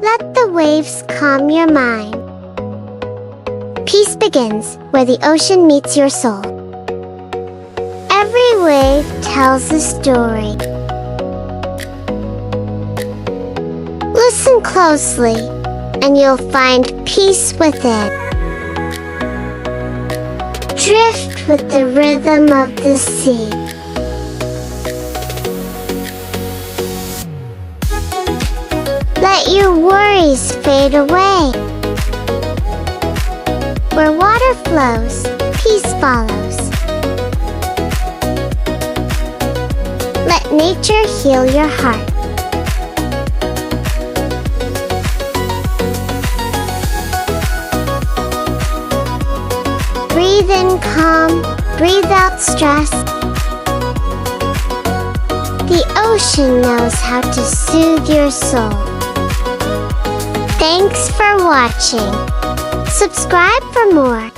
Let the waves calm your mind. Peace begins where the ocean meets your soul. Every wave tells a story. Listen closely, and you'll find peace within. Drift with the rhythm of the sea. Let your worries fade away. Where water flows, peace follows. Let nature heal your heart. Breathe in calm, breathe out stress. The ocean knows how to soothe your soul. Thanks for watching. Subscribe for more.